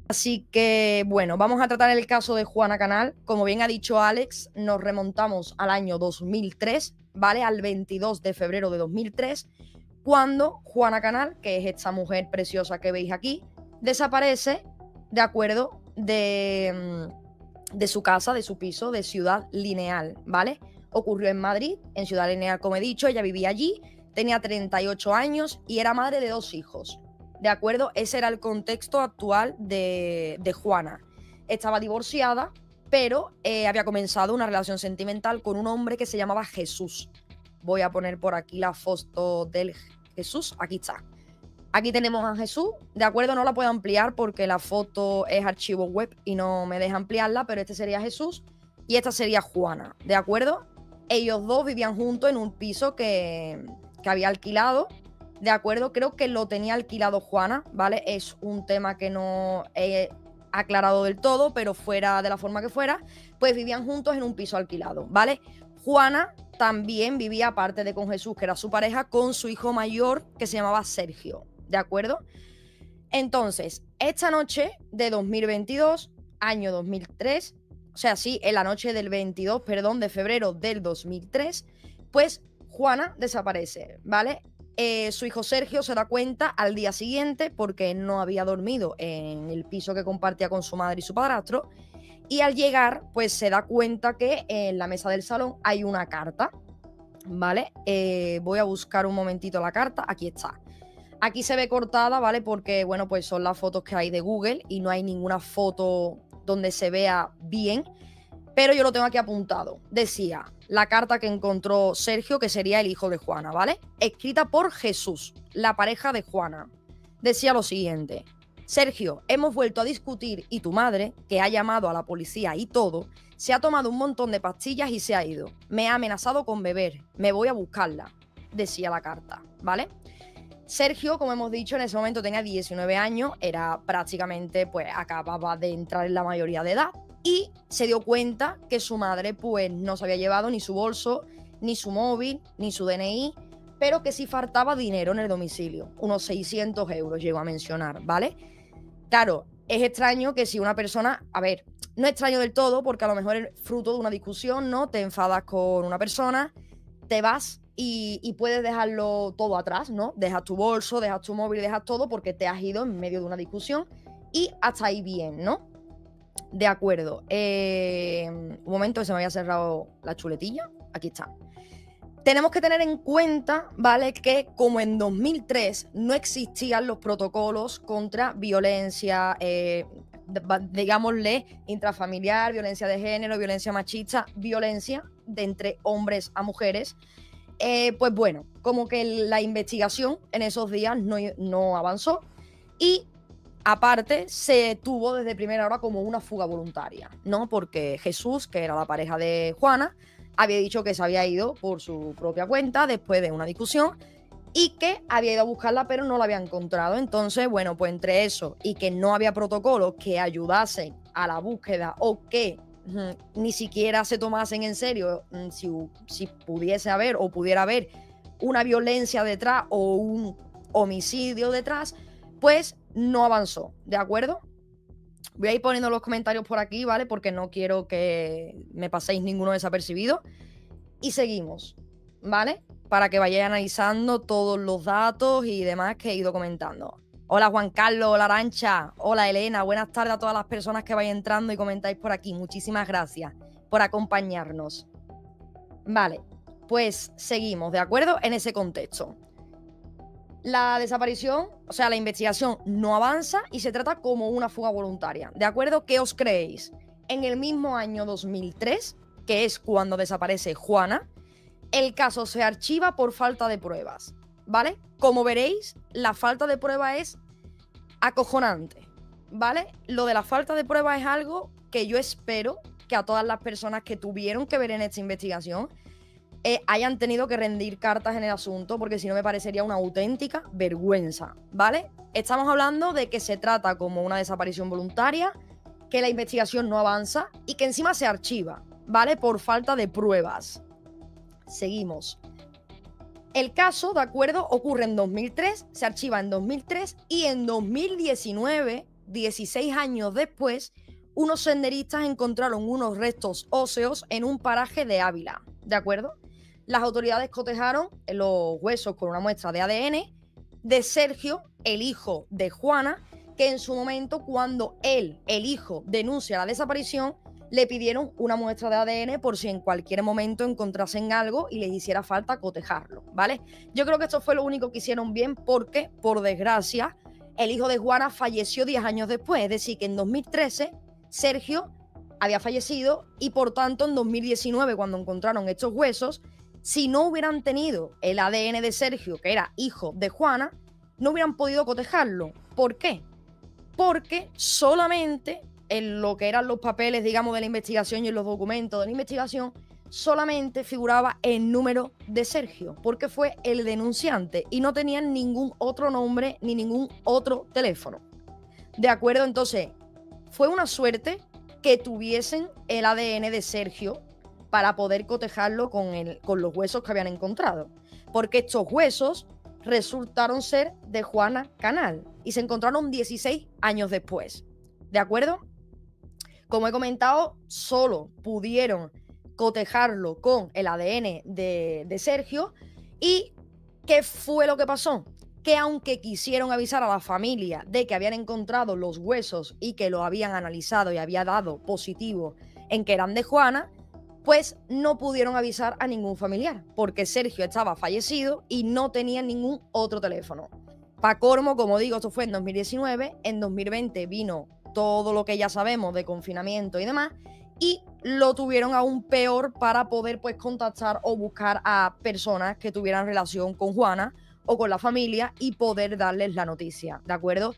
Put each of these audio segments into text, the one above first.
Así que, bueno, vamos a tratar el caso de Juana Canal. Como bien ha dicho Alex, nos remontamos al año 2003, ¿vale? Al 22 de febrero de 2003, cuando Juana Canal, que es esta mujer preciosa que veis aquí, desaparece, de acuerdo, de su casa, de su piso, de Ciudad Lineal, ¿vale? Ocurrió en Madrid, en Ciudad Lineal, como he dicho, ella vivía allí, tenía 38 años y era madre de 2 hijos. ¿De acuerdo? Ese era el contexto actual de Juana. Estaba divorciada, pero había comenzado una relación sentimental con un hombre que se llamaba Jesús. Voy a poner por aquí la foto del Jesús. Aquí está. Aquí tenemos a Jesús. De acuerdo, no la puedo ampliar porque la foto es archivo web y no me deja ampliarla, pero este sería Jesús y esta sería Juana. ¿De acuerdo? Ellos dos vivían juntos en un piso que había alquilado. De acuerdo, creo que lo tenía alquilado Juana, ¿vale? Es un tema que no he aclarado del todo, pero fuera de la forma que fuera, pues vivían juntos en un piso alquilado, ¿vale? Juana también vivía, aparte de con Jesús, que era su pareja, con su hijo mayor que se llamaba Sergio, ¿de acuerdo? Entonces, esta noche de 2022, año 2003, o sea, sí, en la noche del 22, perdón, de febrero del 2003, pues Juana desaparece, ¿vale? Su hijo Sergio se da cuenta al día siguiente porque no había dormido en el piso que compartía con su madre y su padrastro, y al llegar, pues se da cuenta que en la mesa del salón hay una carta, ¿vale? Voy a buscar un momentito la carta, aquí está. Aquí se ve cortada, ¿vale? Porque, bueno, pues son las fotos que hay de Google y no hay ninguna foto donde se vea bien, pero yo lo tengo aquí apuntado. Decía, la carta que encontró Sergio, que sería el hijo de Juana, ¿vale? Escrita por Jesús, la pareja de Juana. Decía lo siguiente: Sergio, hemos vuelto a discutir y tu madre, que ha llamado a la policía y todo, se ha tomado un montón de pastillas y se ha ido. Me ha amenazado con beber. Me voy a buscarla, decía la carta, ¿vale? Sergio, como hemos dicho, en ese momento tenía 19 años, era prácticamente, pues acababa de entrar en la mayoría de edad y se dio cuenta que su madre pues no se había llevado ni su bolso, ni su móvil, ni su DNI, pero que sí faltaba dinero en el domicilio, unos 600 euros llegó a mencionar, ¿vale? Claro, es extraño que si una persona, a ver, no es extraño del todo porque a lo mejor es fruto de una discusión, ¿no? Te enfadas con una persona, te vas y puedes dejarlo todo atrás, ¿no? Dejas tu bolso, dejas tu móvil, dejas todo porque te has ido en medio de una discusión y hasta ahí bien, ¿no? De acuerdo. Un momento que se me había cerrado la chuletilla. Aquí está. Tenemos que tener en cuenta, ¿vale? Que como en 2003 no existían los protocolos contra violencia, digámosle, intrafamiliar, violencia de género, violencia machista, violencia de entre hombres a mujeres, pues bueno, como que la investigación en esos días no avanzó y aparte se tuvo desde primera hora como una fuga voluntaria, ¿no? Porque Jesús, que era la pareja de Juana, había dicho que se había ido por su propia cuenta después de una discusión y que había ido a buscarla pero no la había encontrado. Entonces, bueno, pues entre eso y que no había protocolos que ayudasen a la búsqueda o que ni siquiera se tomasen en serio si pudiese haber o pudiera haber una violencia detrás o un homicidio detrás, pues no avanzó, ¿de acuerdo? Voy a ir poniendo los comentarios por aquí, ¿vale? Porque no quiero que me paséis ninguno desapercibido. Y seguimos, ¿vale? Para que vayáis analizando todos los datos y demás que he ido comentando. Hola Juan Carlos, hola Arancha, hola Elena, buenas tardes a todas las personas que vais entrando y comentáis por aquí. Muchísimas gracias por acompañarnos. Vale, pues seguimos, ¿de acuerdo? En ese contexto. La desaparición, o sea, la investigación no avanza y se trata como una fuga voluntaria, ¿de acuerdo? ¿Qué os creéis? En el mismo año 2003, que es cuando desaparece Juana, el caso se archiva por falta de pruebas, ¿vale? Como veréis, la falta de prueba es acojonante, ¿vale? Lo de la falta de prueba es algo que yo espero que a todas las personas que tuvieron que ver en esta investigación hayan tenido que rendir cartas en el asunto, porque si no me parecería una auténtica vergüenza, ¿vale? Estamos hablando de que se trata como una desaparición voluntaria, que la investigación no avanza y que encima se archiva, ¿vale? Por falta de pruebas. Seguimos. El caso, ¿de acuerdo? Ocurre en 2003, se archiva en 2003 y en 2019, 16 años después, unos senderistas encontraron unos restos óseos en un paraje de Ávila, ¿de acuerdo? Las autoridades cotejaron los huesos con una muestra de ADN de Sergio, el hijo de Juana, que en su momento, cuando él, el hijo, denuncia la desaparición, le pidieron una muestra de ADN por si en cualquier momento encontrasen algo y les hiciera falta cotejarlo, ¿vale? Yo creo que esto fue lo único que hicieron bien porque, por desgracia, el hijo de Juana falleció 10 años después, es decir, que en 2013 Sergio había fallecido y por tanto en 2019, cuando encontraron estos huesos, si no hubieran tenido el ADN de Sergio, que era hijo de Juana, no hubieran podido cotejarlo. ¿Por qué? Porque solamente en lo que eran los papeles, digamos, de la investigación y en los documentos de la investigación, solamente figuraba el número de Sergio, porque fue el denunciante y no tenían ningún otro nombre ni ningún otro teléfono. ¿De acuerdo? Entonces, fue una suerte que tuviesen el ADN de Sergio para poder cotejarlo con los huesos que habían encontrado, porque estos huesos resultaron ser de Juana Canal y se encontraron 16 años después. ¿De acuerdo? Como he comentado, solo pudieron cotejarlo con el ADN de Sergio. ¿Y qué fue lo que pasó? Que aunque quisieron avisar a la familia de que habían encontrado los huesos y que lo habían analizado y había dado positivo en que eran de Juana, pues no pudieron avisar a ningún familiar, porque Sergio estaba fallecido y no tenía ningún otro teléfono. Pa' colmo, como digo, esto fue en 2019, en 2020 vino todo lo que ya sabemos de confinamiento y demás, y lo tuvieron aún peor para poder pues contactar o buscar a personas que tuvieran relación con Juana o con la familia y poder darles la noticia, ¿de acuerdo?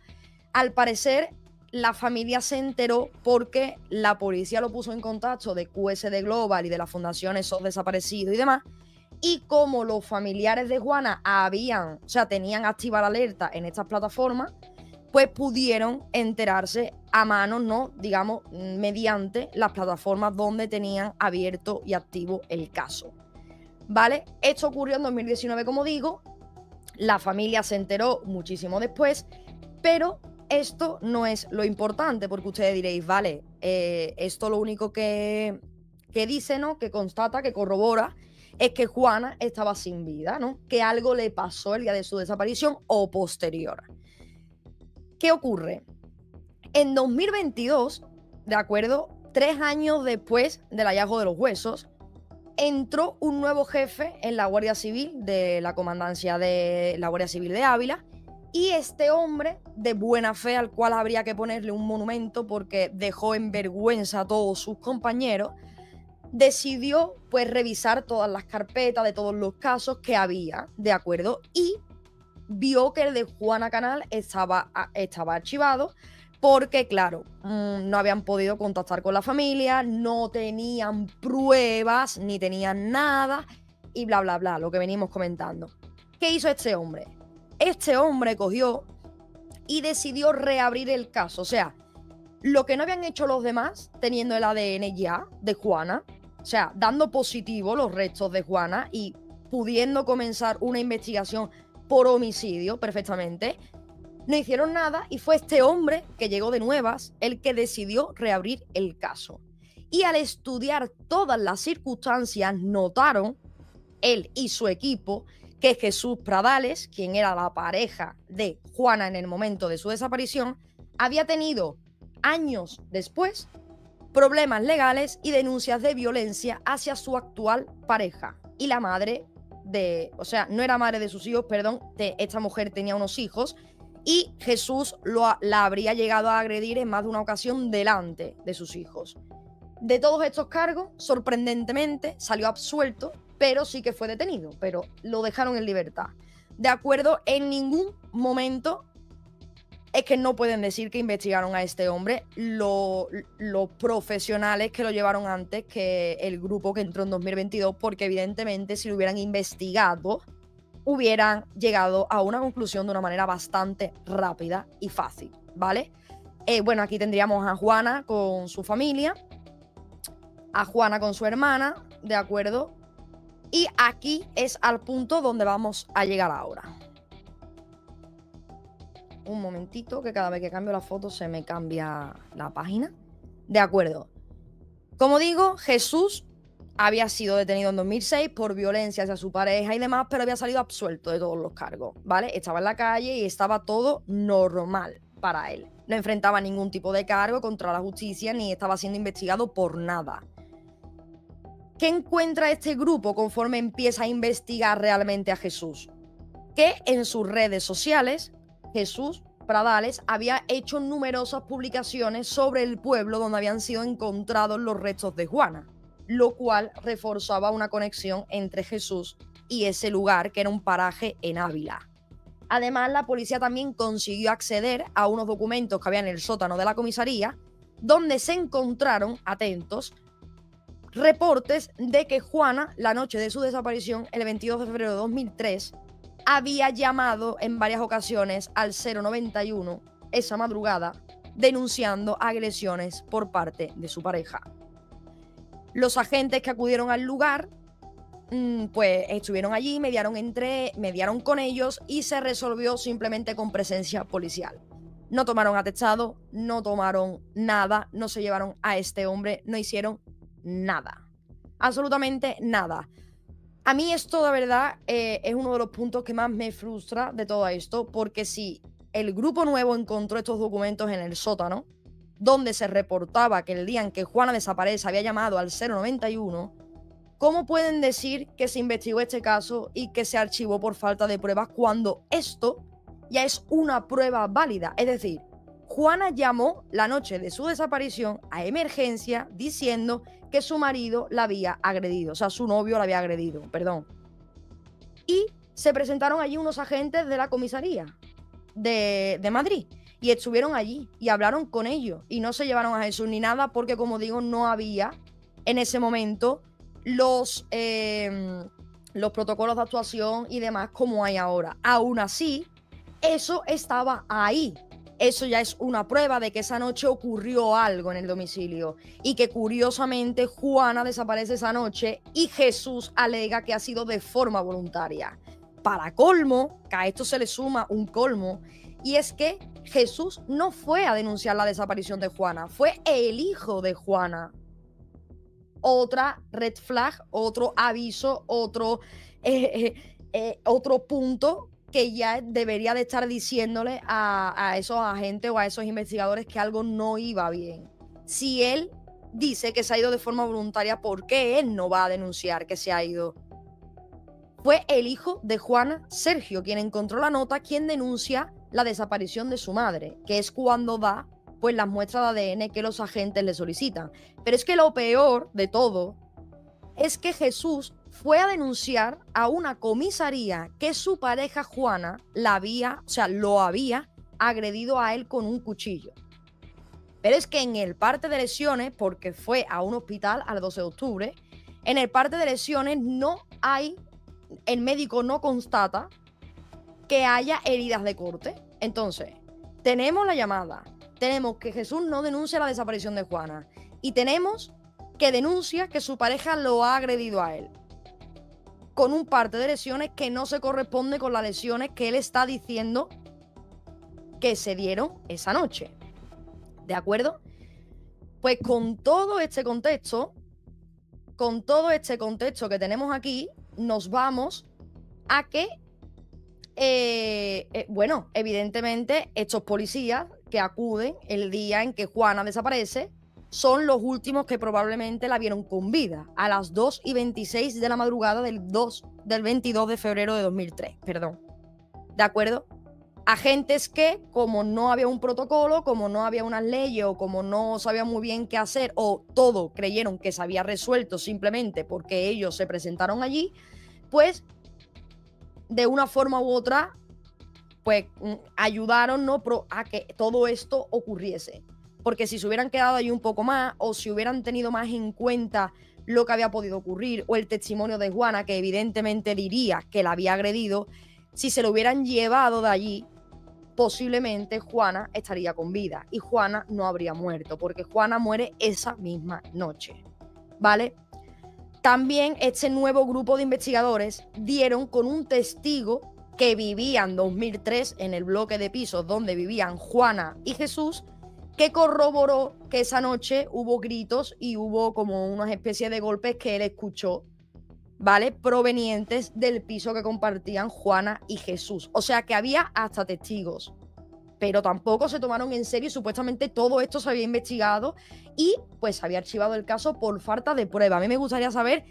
Al parecer, la familia se enteró porque la policía lo puso en contacto de QSD Global y de la Fundación SOS Desaparecidos y demás, y como los familiares de Juana tenían activa la alerta en estas plataformas, pues pudieron enterarse a mano, ¿no? Digamos, mediante las plataformas donde tenían abierto y activo el caso, ¿vale? Esto ocurrió en 2019, como digo, la familia se enteró muchísimo después, pero esto no es lo importante, porque ustedes diréis, vale, esto lo único que dice, ¿no? Que constata, que corrobora, es que Juana estaba sin vida, ¿no? Que algo le pasó el día de su desaparición o posterior. ¿Qué ocurre? En 2022, ¿de acuerdo? 3 años después del hallazgo de los huesos, entró un nuevo jefe en la Guardia Civil de la Comandancia de la Guardia Civil de Ávila. Y este hombre de buena fe, al cual habría que ponerle un monumento porque dejó en vergüenza a todos sus compañeros, decidió pues revisar todas las carpetas de todos los casos que había, ¿de acuerdo? Y vio que el de Juana Canal estaba archivado porque, claro, no habían podido contactar con la familia, no tenían pruebas, ni tenían nada y bla, bla, bla, lo que venimos comentando. ¿Qué hizo este hombre? Este hombre cogió y decidió reabrir el caso. O sea, lo que no habían hecho los demás, teniendo el ADN ya de Juana, o sea, dando positivo los restos de Juana y pudiendo comenzar una investigación por homicidio perfectamente, no hicieron nada y fue este hombre que llegó de nuevas el que decidió reabrir el caso. Y al estudiar todas las circunstancias, notaron, él y su equipo, que Jesús Pradales, quien era la pareja de Juana en el momento de su desaparición, había tenido años después problemas legales y denuncias de violencia hacia su actual pareja. Y la madre no era madre de sus hijos, perdón, esta mujer tenía unos hijos y Jesús la habría llegado a agredir en más de una ocasión delante de sus hijos. De todos estos cargos, sorprendentemente, salió absuelto, pero sí que fue detenido, pero lo dejaron en libertad. De acuerdo, en ningún momento es que no pueden decir que investigaron a este hombre los profesionales que lo llevaron antes que el grupo que entró en 2022, porque evidentemente si lo hubieran investigado, hubieran llegado a una conclusión de una manera bastante rápida y fácil, ¿vale? Bueno, aquí tendríamos a Juana con su familia, a Juana con su hermana, ¿de acuerdo? Y aquí es al punto donde vamos a llegar ahora. Un momentito, que cada vez que cambio la foto se me cambia la página. De acuerdo. Como digo, Jesús había sido detenido en 2006 por violencia hacia su pareja y demás, pero había salido absuelto de todos los cargos, ¿vale? Estaba en la calle y estaba todo normal para él. No enfrentaba ningún tipo de cargo contra la justicia ni estaba siendo investigado por nada. ¿Qué encuentra este grupo conforme empieza a investigar realmente a Jesús? Que en sus redes sociales, Jesús Pradales había hecho numerosas publicaciones sobre el pueblo donde habían sido encontrados los restos de Juana, lo cual reforzaba una conexión entre Jesús y ese lugar, que era un paraje en Ávila. Además, la policía también consiguió acceder a unos documentos que había en el sótano de la comisaría, donde se encontraron, atentos, reportes de que Juana, la noche de su desaparición, el 22 de febrero de 2003, había llamado en varias ocasiones al 091 esa madrugada, denunciando agresiones por parte de su pareja. Los agentes que acudieron al lugar, pues estuvieron allí, mediaron con ellos y se resolvió simplemente con presencia policial. No tomaron atestado, no tomaron nada, no se llevaron a este hombre, no hicieron nada. Absolutamente nada. A mí esto, de verdad, es uno de los puntos que más me frustra de todo esto, porque si el grupo nuevo encontró estos documentos en el sótano, donde se reportaba que el día en que Juana desaparece había llamado al 091, ¿cómo pueden decir que se investigó este caso y que se archivó por falta de pruebas cuando esto ya es una prueba válida? Es decir, Juana llamó la noche de su desaparición a emergencia diciendo que su marido la había agredido, o sea, su novio la había agredido, perdón. Y se presentaron allí unos agentes de la comisaría de Madrid y estuvieron allí y hablaron con ellos y no se llevaron a Jesús ni nada porque, como digo, no había en ese momento los protocolos de actuación y demás como hay ahora. Aún así, eso estaba ahí. Eso ya es una prueba de que esa noche ocurrió algo en el domicilio y que curiosamente Juana desaparece esa noche y Jesús alega que ha sido de forma voluntaria. Para colmo, que a esto se le suma un colmo, y es que Jesús no fue a denunciar la desaparición de Juana, fue el hijo de Juana. Otra red flag, otro aviso, otro punto que ya debería de estar diciéndole a esos agentes o a esos investigadores que algo no iba bien. Si él dice que se ha ido de forma voluntaria, ¿por qué él no va a denunciar que se ha ido? Fue el hijo de Juana, Sergio, quien encontró la nota, quien denuncia la desaparición de su madre, que es cuando da pues las muestras de ADN que los agentes le solicitan. Pero es que lo peor de todo es que Jesús fue a denunciar a una comisaría que su pareja Juana lo había agredido a él con un cuchillo. Pero es que en el parte de lesiones, porque fue a un hospital al 12 de octubre, en el parte de lesiones el médico no constata que haya heridas de corte. Entonces, tenemos la llamada, tenemos que Jesús no denuncia la desaparición de Juana y tenemos que denuncia que su pareja lo ha agredido a él, con un parte de lesiones que no se corresponde con las lesiones que él está diciendo que se dieron esa noche. ¿De acuerdo? Pues con todo este contexto que tenemos aquí, nos vamos a que, evidentemente, estos policías que acuden el día en que Juana desaparece son los últimos que probablemente la vieron con vida, a las 2:26 de la madrugada del 22 de febrero de 2003, perdón. ¿De acuerdo? Agentes que, como no había un protocolo, como no había unas leyes o como no sabían muy bien qué hacer o todo creyeron que se había resuelto simplemente porque ellos se presentaron allí, pues de una forma u otra pues ayudaron, ¿no?, a que todo esto ocurriese. Porque si se hubieran quedado ahí un poco más o si hubieran tenido más en cuenta lo que había podido ocurrir o el testimonio de Juana, que evidentemente diría que la había agredido, si se lo hubieran llevado de allí, posiblemente Juana estaría con vida y Juana no habría muerto, porque Juana muere esa misma noche, ¿vale? También este nuevo grupo de investigadores dieron con un testigo que vivía en 2003 en el bloque de pisos donde vivían Juana y Jesús, que corroboró que esa noche hubo gritos y hubo como una especie de golpes que él escuchó, ¿vale? Provenientes del piso que compartían Juana y Jesús. O sea que había hasta testigos. Pero tampoco se tomaron en serio y supuestamente todo esto se había investigado y pues se había archivado el caso por falta de prueba. A mí me gustaría saber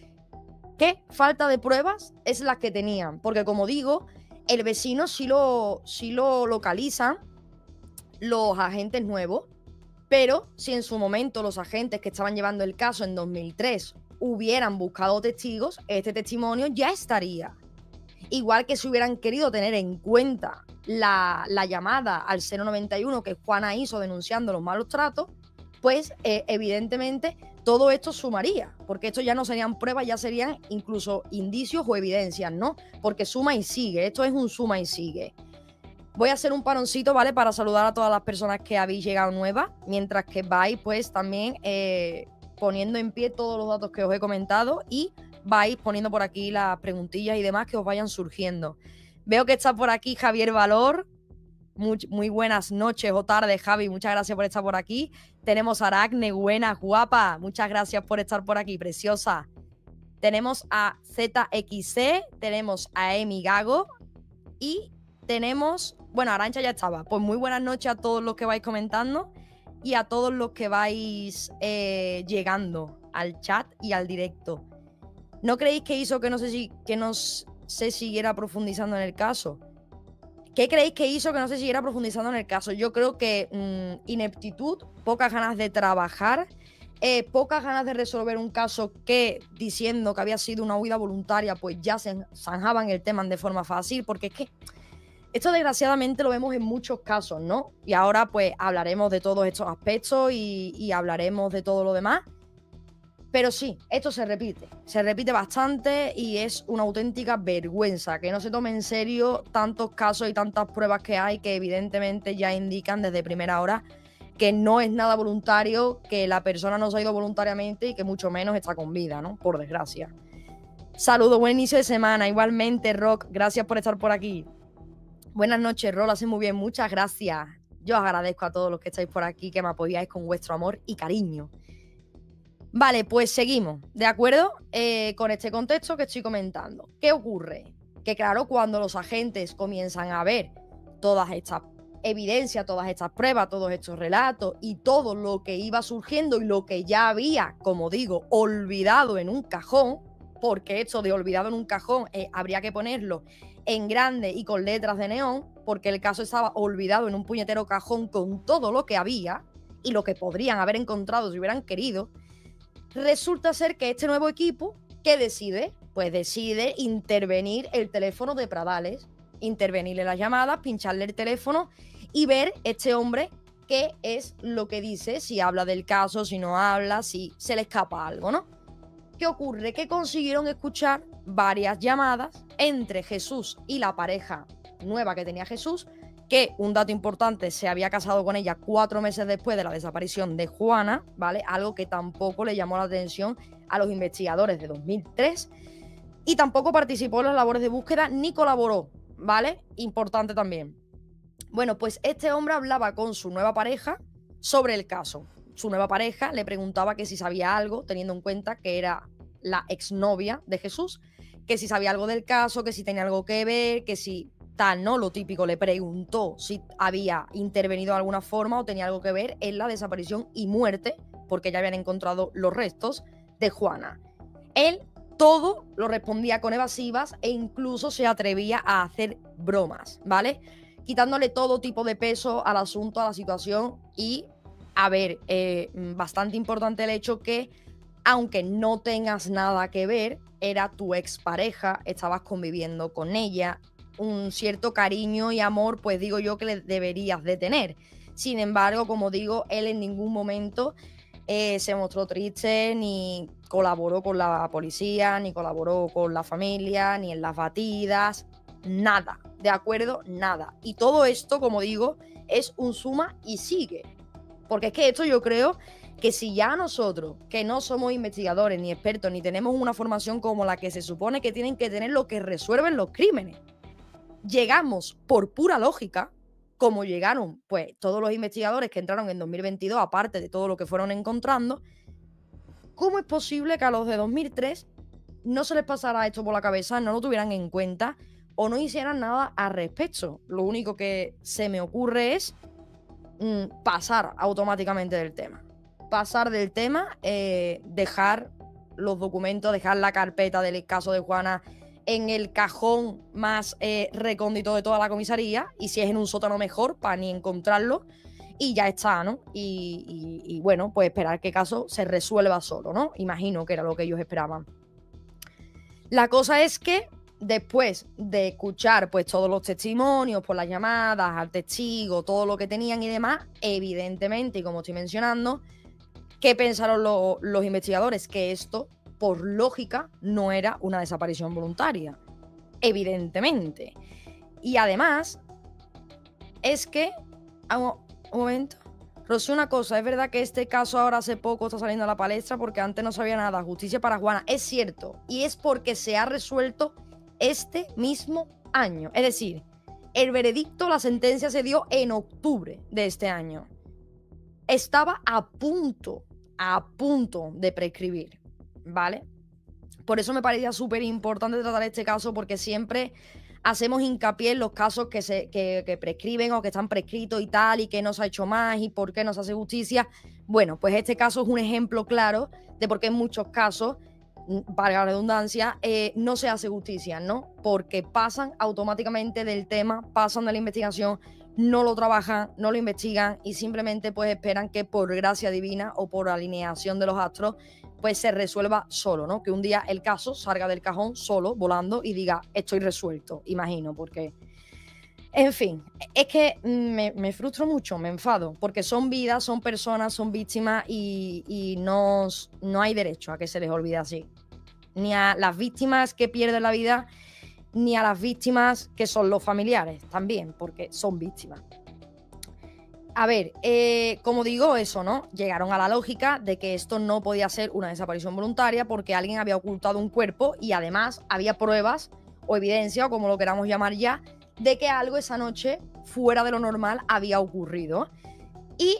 qué falta de pruebas es la que tenían, porque como digo, el vecino sí lo localizan los agentes nuevos, pero si en su momento los agentes que estaban llevando el caso en 2003 hubieran buscado testigos, este testimonio ya estaría. Igual que si hubieran querido tener en cuenta la llamada al 091 que Juana hizo denunciando los malos tratos, pues evidentemente todo esto sumaría, porque esto ya no serían pruebas, ya serían incluso indicios o evidencias, ¿no? Porque suma y sigue, esto es un suma y sigue. Voy a hacer un paroncito, ¿vale? Para saludar a todas las personas que habéis llegado nuevas, mientras que vais pues también poniendo en pie todos los datos que os he comentado y vais poniendo por aquí las preguntillas y demás que os vayan surgiendo. Veo que está por aquí Javier Valor. Muy buenas noches o tardes, Javi. Muchas gracias por estar por aquí. Tenemos a Aracne, buenas, guapa. Muchas gracias por estar por aquí, preciosa. Tenemos a ZXC, tenemos a Emi Gago y tenemos... Bueno, Arancha ya estaba. Pues muy buenas noches a todos los que vais comentando y a todos los que vais llegando al chat y al directo. ¿No creéis que hizo que no se siguiera profundizando en el caso? ¿Qué creéis que hizo que no se siguiera profundizando en el caso? Yo creo que ineptitud, pocas ganas de trabajar, pocas ganas de resolver un caso que, diciendo que había sido una huida voluntaria, pues ya se zanjaban el tema de forma fácil, porque es que esto desgraciadamente lo vemos en muchos casos, ¿no? Y ahora pues hablaremos de todos estos aspectos y hablaremos de todo lo demás. Pero sí, esto se repite bastante y es una auténtica vergüenza que no se tome en serio tantos casos y tantas pruebas que hay que evidentemente ya indican desde primera hora que no es nada voluntario, que la persona no se ha ido voluntariamente y que mucho menos está con vida, ¿no? Por desgracia. Saludos, buen inicio de semana. Igualmente, Rock, gracias por estar por aquí. Buenas noches, Rol, hace muy bien, muchas gracias. Yo os agradezco a todos los que estáis por aquí, que me apoyáis con vuestro amor y cariño. Vale, pues seguimos, ¿de acuerdo? Con este contexto que estoy comentando. ¿Qué ocurre? Que claro, cuando los agentes comienzan a ver todas estas evidencias, todas estas pruebas, todos estos relatos y todo lo que iba surgiendo y lo que ya había, como digo, olvidado en un cajón, porque esto de olvidado en un cajón habría que ponerlo en grande y con letras de neón, porque el caso estaba olvidado en un puñetero cajón con todo lo que había y lo que podrían haber encontrado si hubieran querido. Resulta ser que este nuevo equipo, ¿qué decide? Pues decide intervenir el teléfono de Pradales, intervenirle las llamadas, pincharle el teléfono y ver este hombre qué es lo que dice, si habla del caso, si no habla, si se le escapa algo, ¿no? ¿Qué ocurre? Que consiguieron escuchar varias llamadas entre Jesús y la pareja nueva que tenía Jesús, que, un dato importante, se había casado con ella 4 meses después de la desaparición de Juana, ¿vale? Algo que tampoco le llamó la atención a los investigadores de 2003 y tampoco participó en las labores de búsqueda ni colaboró, ¿vale? Importante también. Bueno, pues este hombre hablaba con su nueva pareja sobre el caso. Su nueva pareja le preguntaba que si sabía algo, teniendo en cuenta que era la exnovia de Jesús, que si sabía algo del caso, que si tenía algo que ver, que si tal, ¿no? Lo típico, le preguntó si había intervenido de alguna forma o tenía algo que ver en la desaparición y muerte, porque ya habían encontrado los restos de Juana. Él todo lo respondía con evasivas e incluso se atrevía a hacer bromas, ¿vale? Quitándole todo tipo de peso al asunto, a la situación y, a ver, bastante importante el hecho que, aunque no tengas nada que ver, era tu expareja, estabas conviviendo con ella, un cierto cariño y amor, pues digo yo que le deberías de tener. Sin embargo, como digo, él en ningún momento se mostró triste, ni colaboró con la policía, ni colaboró con la familia, ni en las batidas, nada, ¿de acuerdo? Nada. Y todo esto, como digo, es un suma y sigue. Porque es que esto yo creo que si ya nosotros, que no somos investigadores, ni expertos, ni tenemos una formación como la que se supone que tienen que tener los que resuelven los crímenes, llegamos por pura lógica, como llegaron pues todos los investigadores que entraron en 2022, aparte de todo lo que fueron encontrando, ¿cómo es posible que a los de 2003 no se les pasara esto por la cabeza, no lo tuvieran en cuenta o no hicieran nada al respecto? Lo único que se me ocurre es pasar automáticamente del tema. Pasar del tema, dejar los documentos, dejar la carpeta del caso de Juana en el cajón más recóndito de toda la comisaría, y si es en un sótano mejor, para ni encontrarlo, y ya está, ¿no? Y bueno, pues esperar que el caso se resuelva solo, ¿no? Imagino que era lo que ellos esperaban. La cosa es que después de escuchar pues todos los testimonios, por las llamadas, al testigo, todo lo que tenían y demás, evidentemente, y como estoy mencionando, ¿qué pensaron los investigadores? Que esto, por lógica, no era una desaparición voluntaria. Evidentemente. Y además, es que... Un momento. Rosy, una cosa, es verdad que este caso ahora hace poco está saliendo a la palestra porque antes no sabía nada. Justicia para Juana. Es cierto. Y es porque se ha resuelto este mismo año. Es decir, el veredicto, la sentencia se dio en octubre de este año. Estaba a punto de prescribir, ¿vale? Por eso me parecía súper importante tratar este caso, porque siempre hacemos hincapié en los casos que prescriben o que están prescritos y tal, y que no se ha hecho más y por qué no se hace justicia. Bueno, pues este caso es un ejemplo claro de por qué en muchos casos, para la redundancia, no se hace justicia, ¿no? Porque pasan automáticamente del tema, pasan de la investigación, no lo trabajan, no lo investigan y simplemente pues esperan que por gracia divina o por alineación de los astros pues se resuelva solo, ¿no? Que un día el caso salga del cajón solo, volando, y diga, estoy resuelto, imagino, porque... En fin, es que me frustro mucho, me enfado, porque son vidas, son personas, son víctimas y no hay derecho a que se les olvide así. Ni a las víctimas que pierden la vida, ni a las víctimas que son los familiares también, porque son víctimas. A ver, como digo, eso, ¿no? Llegaron a la lógica de que esto no podía ser una desaparición voluntaria porque alguien había ocultado un cuerpo y además había pruebas o evidencia, o como lo queramos llamar ya, de que algo esa noche fuera de lo normal había ocurrido. Y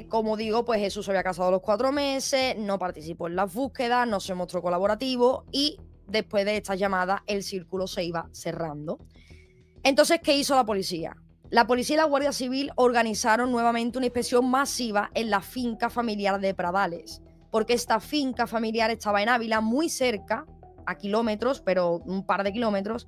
como digo, pues Jesús se había casado a los 4 meses, no participó en las búsquedas, no se mostró colaborativo y después de estas llamadas el círculo se iba cerrando. Entonces, ¿qué hizo la policía? La policía y la Guardia Civil organizaron nuevamente una inspección masiva en la finca familiar de Pradales, porque esta finca familiar estaba en Ávila, muy cerca, a kilómetros, pero un par de kilómetros,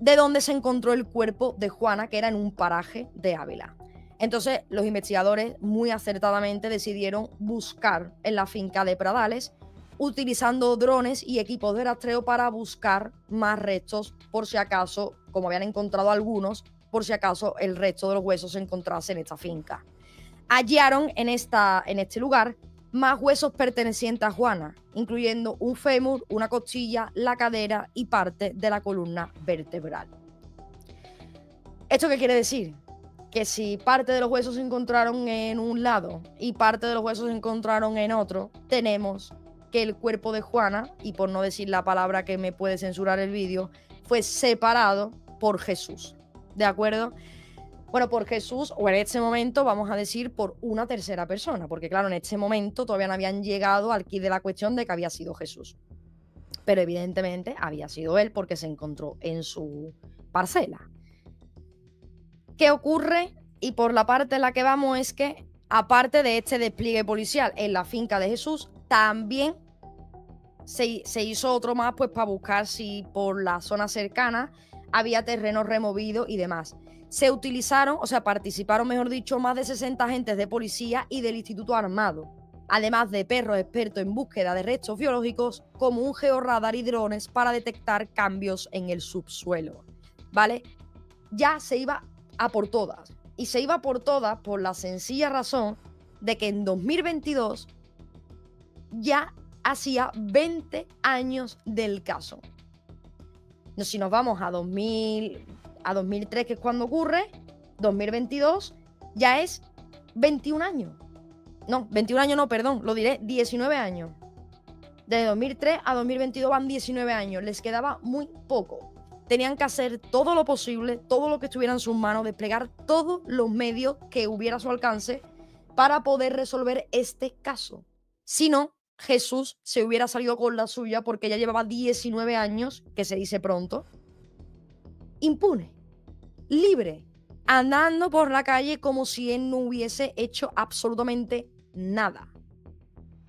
de donde se encontró el cuerpo de Juana, que era en un paraje de Ávila. Entonces, los investigadores muy acertadamente decidieron buscar en la finca de Pradales, utilizando drones y equipos de rastreo para buscar más restos, por si acaso, como habían encontrado algunos, por si acaso el resto de los huesos se encontrase en esta finca. Hallaron en este lugar más huesos pertenecientes a Juana, incluyendo un fémur, una costilla, la cadera y parte de la columna vertebral. ¿Esto qué quiere decir? Que si parte de los huesos se encontraron en un lado y parte de los huesos se encontraron en otro, tenemos que el cuerpo de Juana, y por no decir la palabra que me puede censurar el vídeo, fue separado por Jesús. ¿De acuerdo? Bueno, por Jesús, o en este momento vamos a decir por una tercera persona, porque claro, en este momento todavía no habían llegado al quid de la cuestión de que había sido Jesús. Pero evidentemente había sido él porque se encontró en su parcela. ¿Qué ocurre? Y por la parte en la que vamos es que, aparte de este despliegue policial en la finca de Jesús, también se hizo otro más pues para buscar si por la zona cercana había terrenos removidos y demás. Se utilizaron, o sea, participaron, mejor dicho, más de 60 agentes de policía y del Instituto Armado, además de perros expertos en búsqueda de restos biológicos, como un georradar y drones para detectar cambios en el subsuelo, ¿vale? Ya se iba a por todas, y se iba por todas por la sencilla razón de que en 2022 ya hacía 20 años del caso. Si nos vamos a 2003, que es cuando ocurre, 2022 ya es 21 años. No, 21 años no, perdón, lo diré, 19 años. Desde 2003 a 2022 van 19 años, les quedaba muy poco. tenían que hacer todo lo posible, todo lo que estuviera en sus manos, desplegar todos los medios que hubiera a su alcance para poder resolver este caso. Si no, Jesús se hubiera salido con la suya porque ya llevaba 19 años, que se dice pronto, impune, libre, andando por la calle como si él no hubiese hecho absolutamente nada.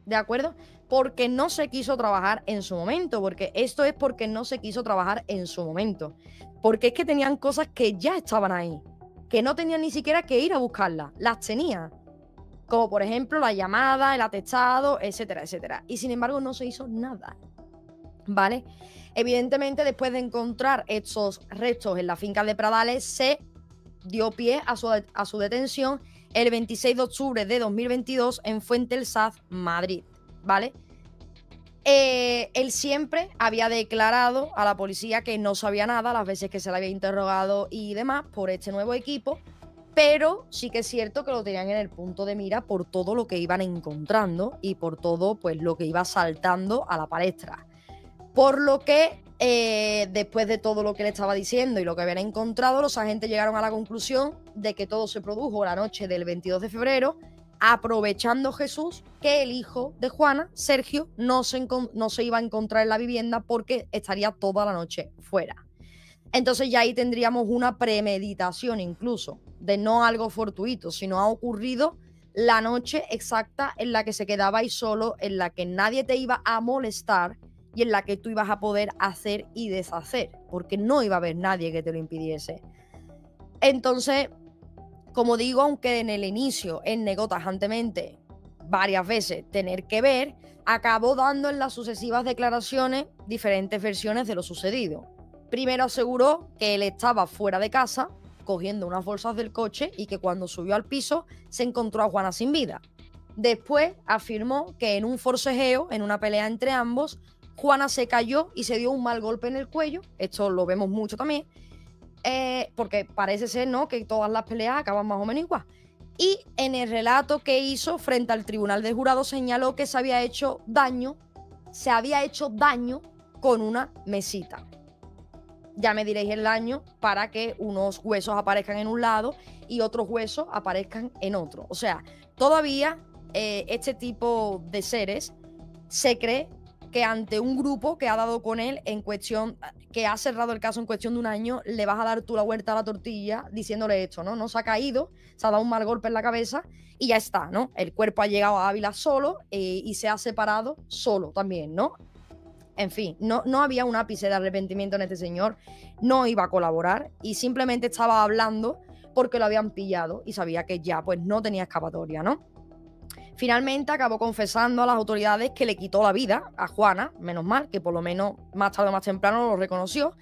¿De acuerdo? Porque no se quiso trabajar en su momento, porque esto es porque no se quiso trabajar en su momento. Porque es que tenían cosas que ya estaban ahí, que no tenían ni siquiera que ir a buscarlas, las tenía. Como por ejemplo la llamada, el atestado, etcétera, etcétera. Y sin embargo no se hizo nada, ¿vale? Evidentemente, después de encontrar estos restos en la finca de Pradales, se dio pie a su detención el 26 de octubre de 2022 en Fuente el Saz, Madrid, ¿vale? Él siempre había declarado a la policía que no sabía nada las veces que se le había interrogado y demás por este nuevo equipo, pero sí que es cierto que lo tenían en el punto de mira por todo lo que iban encontrando y por todo pues lo que iba saltando a la palestra. Por lo que después de todo lo que le estaba diciendo y lo que habían encontrado, los agentes llegaron a la conclusión de que todo se produjo la noche del 22 de febrero, aprovechando Jesús que el hijo de Juana, Sergio, no se iba a encontrar en la vivienda porque estaría toda la noche fuera. Entonces ya ahí tendríamos una premeditación incluso, de no algo fortuito, sino ha ocurrido la noche exacta en la que se quedaba ahí solo, en la que nadie te iba a molestar y en la que tú ibas a poder hacer y deshacer, porque no iba a haber nadie que te lo impidiese. Entonces, como digo, aunque en el inicio él negó tajantemente varias veces tener que ver, acabó dando en las sucesivas declaraciones diferentes versiones de lo sucedido. Primero aseguró que él estaba fuera de casa cogiendo unas bolsas del coche y que cuando subió al piso se encontró a Juana sin vida. Después afirmó que en un forcejeo, en una pelea entre ambos, Juana se cayó y se dio un mal golpe en el cuello. Esto lo vemos mucho también, porque parece ser, ¿no?, que todas las peleas acaban más o menos igual. Y en el relato que hizo frente al tribunal de jurado señaló que se había hecho daño con una mesita. Ya me diréis el daño para que unos huesos aparezcan en un lado y otros huesos aparezcan en otro. O sea, todavía este tipo de seres se cree que ante un grupo que ha dado con él en cuestión, que ha cerrado el caso en cuestión de un año, le vas a dar tú la vuelta a la tortilla diciéndole esto, ¿no? No se ha caído, se ha dado un mal golpe en la cabeza y ya está, ¿no? El cuerpo ha llegado a Ávila solo y se ha separado solo también, ¿no? En fin, no había un ápice de arrepentimiento en este señor, no iba a colaborar y simplemente estaba hablando porque lo habían pillado y sabía que ya pues no tenía escapatoria, ¿no? Finalmente acabó confesando a las autoridades que le quitó la vida a Juana, menos mal, que por lo menos más tarde o más temprano lo reconoció,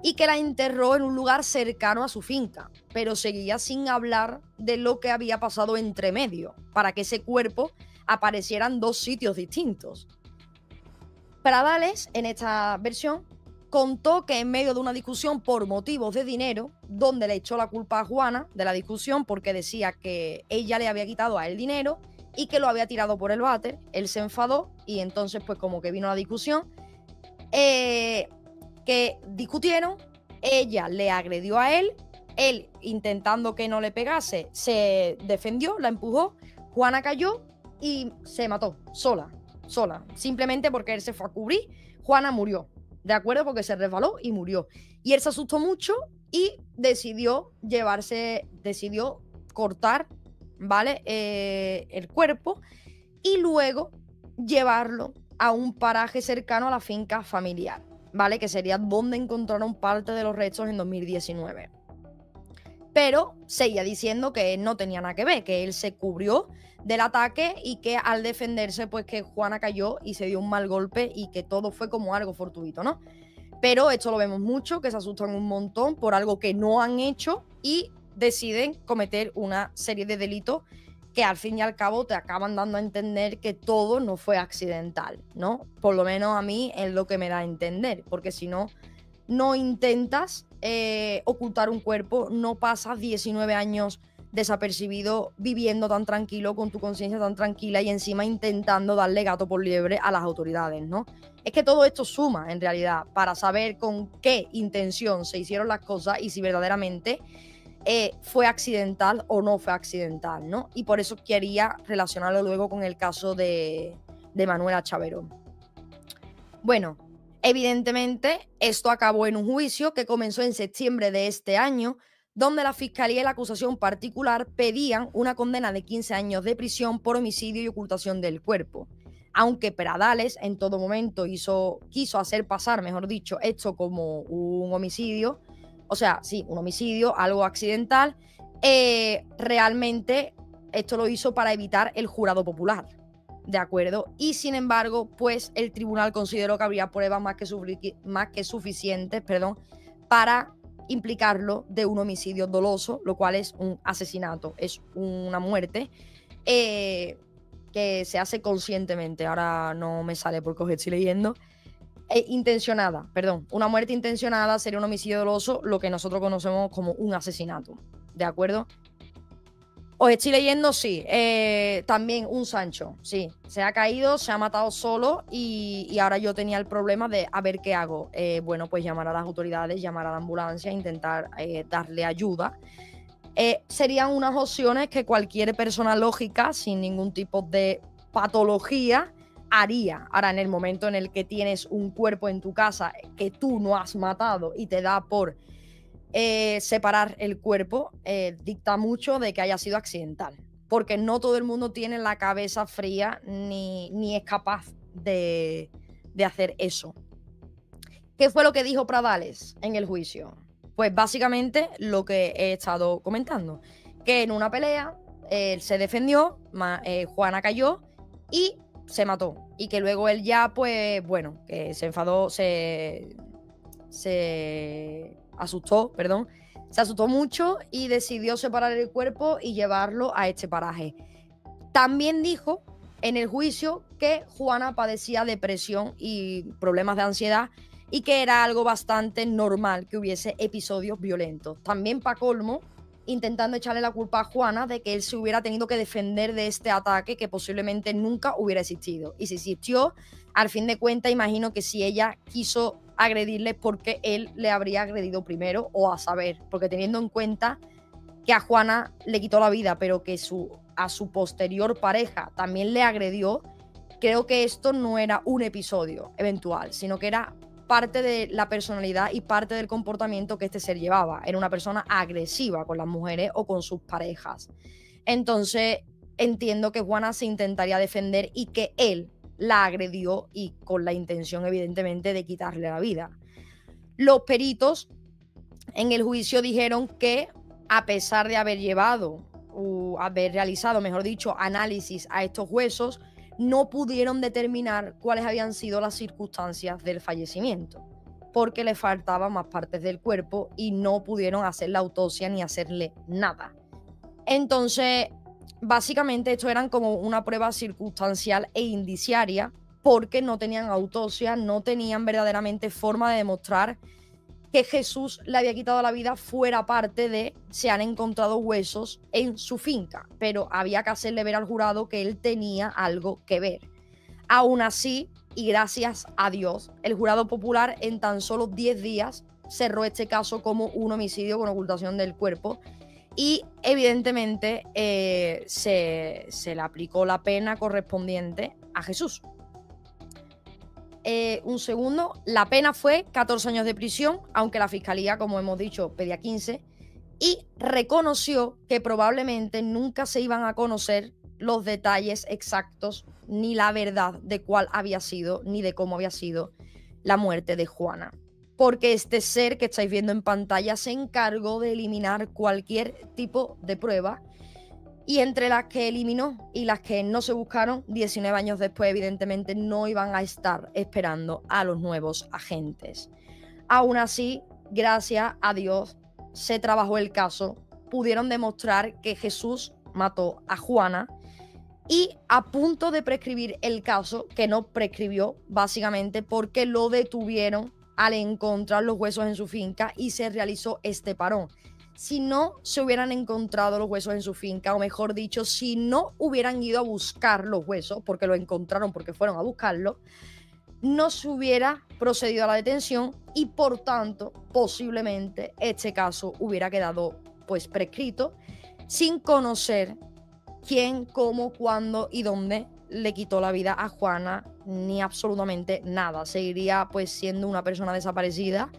y que la enterró en un lugar cercano a su finca, pero seguía sin hablar de lo que había pasado entre medio, para que ese cuerpo apareciera en dos sitios distintos. Pradales, en esta versión, contó que en medio de una discusión por motivos de dinero, donde le echó la culpa a Juana de la discusión porque decía que ella le había quitado a él dinero y que lo había tirado por el váter, él se enfadó y entonces pues como que vino la discusión, que discutieron, ella le agredió a él intentando que no le pegase, se defendió, la empujó, Juana cayó y se mató, sola, simplemente porque él se fue a cubrir, Juana murió, ¿de acuerdo? Porque se resbaló y murió. Y él se asustó mucho y decidió cortar, ¿vale? El cuerpo y luego llevarlo a un paraje cercano a la finca familiar, ¿vale? Que sería donde encontraron parte de los restos en 2019. Pero seguía diciendo que él no tenía nada que ver, que él se cubrió del ataque y que al defenderse, pues que Juana cayó y se dio un mal golpe y que todo fue como algo fortuito, ¿no? Pero esto lo vemos mucho, que se asustan un montón por algo que no han hecho y deciden cometer una serie de delitos que al fin y al cabo te acaban dando a entender que todo no fue accidental, ¿no? Por lo menos a mí es lo que me da a entender, porque si no, no intentas ocultar un cuerpo, no pasas 19 años desapercibido, viviendo tan tranquilo, con tu conciencia tan tranquila y encima intentando darle gato por liebre a las autoridades, ¿no? Es que todo esto suma, en realidad, para saber con qué intención se hicieron las cosas y si verdaderamente fue accidental o no fue accidental, ¿no? Y por eso quería relacionarlo luego con el caso de Manuela Chaverón. Bueno, evidentemente esto acabó en un juicio que comenzó en septiembre de este año, donde la Fiscalía y la acusación particular pedían una condena de 15 años de prisión por homicidio y ocultación del cuerpo. Aunque Pradales en todo momento quiso hacer pasar, mejor dicho, esto como un homicidio, o sea, sí, un homicidio, algo accidental, realmente esto lo hizo para evitar el jurado popular, ¿de acuerdo? Y sin embargo, pues el tribunal consideró que habría pruebas más que suficientes, para implicarlo de un homicidio doloso, lo cual es un asesinato, es una muerte que se hace conscientemente. Ahora no me sale porque os estoy leyendo. Intencionada, perdón. Una muerte intencionada sería un homicidio doloso, lo que nosotros conocemos como un asesinato, ¿de acuerdo? Os estoy leyendo, sí. También un Sancho, sí. Se ha caído, se ha matado solo y ahora yo tenía el problema de a ver qué hago. Bueno, pues llamar a las autoridades, llamar a la ambulancia, intentar darle ayuda. Serían unas opciones que cualquier persona lógica, sin ningún tipo de patología, haría. Ahora, en el momento en el que tienes un cuerpo en tu casa que tú no has matado y te da por separar el cuerpo, dicta mucho de que haya sido accidental, porque no todo el mundo tiene la cabeza fría ni es capaz de hacer eso. ¿Qué fue lo que dijo Pradales en el juicio? Pues básicamente lo que he estado comentando, que en una pelea él se defendió, Juana cayó y se mató, y que luego él ya, pues bueno, que se enfadó, se asustó, se asustó mucho y decidió separar el cuerpo y llevarlo a este paraje. También dijo en el juicio que Juana padecía depresión y problemas de ansiedad y que era algo bastante normal que hubiese episodios violentos. También, pa' colmo, intentando echarle la culpa a Juana de que él se hubiera tenido que defender de este ataque que posiblemente nunca hubiera existido. Y si existió, al fin de cuentas, imagino que si ella quiso agredirle, porque él le habría agredido primero, o a saber, porque teniendo en cuenta que a Juana le quitó la vida, pero que a su posterior pareja también le agredió, creo que esto no era un episodio eventual, sino que era parte de la personalidad y parte del comportamiento que este ser llevaba. Era una persona agresiva con las mujeres o con sus parejas. Entonces, entiendo que Juana se intentaría defender y que él la agredió y con la intención, evidentemente, de quitarle la vida. Los peritos en el juicio dijeron que, a pesar de haber realizado, mejor dicho, análisis a estos huesos, no pudieron determinar cuáles habían sido las circunstancias del fallecimiento, porque le faltaban más partes del cuerpo y no pudieron hacer la autopsia ni hacerle nada. Entonces, básicamente esto eran como una prueba circunstancial e indiciaria, porque no tenían autopsia, no tenían verdaderamente forma de demostrar que Jesús le había quitado la vida, fuera parte de se han encontrado huesos en su finca, pero había que hacerle ver al jurado que él tenía algo que ver. Aún así, y gracias a Dios, el jurado popular en tan solo 10 días cerró este caso como un homicidio con ocultación del cuerpo y evidentemente se le aplicó la pena correspondiente a Jesús. Un segundo, la pena fue 14 años de prisión, aunque la fiscalía, como hemos dicho, pedía 15, y reconoció que probablemente nunca se iban a conocer los detalles exactos ni la verdad de cuál había sido ni de cómo había sido la muerte de Juana, porque este ser que estáis viendo en pantalla se encargó de eliminar cualquier tipo de prueba, y entre las que eliminó y las que no se buscaron, 19 años después, evidentemente, no iban a estar esperando a los nuevos agentes. Aún así, gracias a Dios, se trabajó el caso, pudieron demostrar que Jesús mató a Juana y a punto de prescribir el caso, que no prescribió, básicamente porque lo detuvieron al encontrar los huesos en su finca y se realizó este parón. si no se hubieran encontrado los huesos en su finca, o mejor dicho, si no hubieran ido a buscar los huesos, porque los encontraron porque fueron a buscarlos, no se hubiera procedido a la detención y por tanto posiblemente este caso hubiera quedado pues prescrito sin conocer quién, cómo, cuándo y dónde le quitó la vida a Juana, ni absolutamente nada. Seguiría pues siendo una persona desaparecida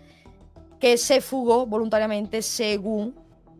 que se fugó voluntariamente según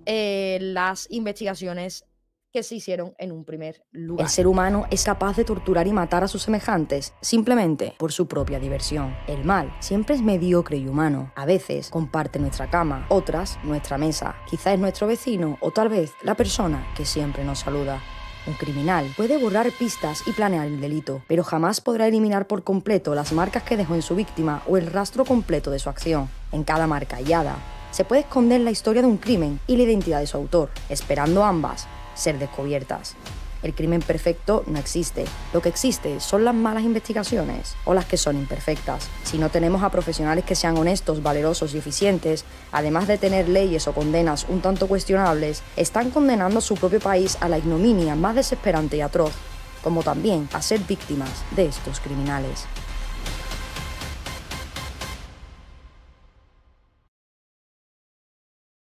las investigaciones que se hicieron en un primer lugar. El ser humano es capaz de torturar y matar a sus semejantes simplemente por su propia diversión. El mal siempre es mediocre y humano. A veces comparte nuestra cama, otras nuestra mesa. Quizá es nuestro vecino o tal vez la persona que siempre nos saluda. Un criminal puede borrar pistas y planear el delito, pero jamás podrá eliminar por completo las marcas que dejó en su víctima o el rastro completo de su acción. En cada marca hallada se puede esconder la historia de un crimen y la identidad de su autor, esperando ambas ser descubiertas. El crimen perfecto no existe. Lo que existe son las malas investigaciones o las que son imperfectas. Si no tenemos a profesionales que sean honestos, valerosos y eficientes, además de tener leyes o condenas un tanto cuestionables, están condenando a su propio país a la ignominia más desesperante y atroz, como también a ser víctimas de estos criminales.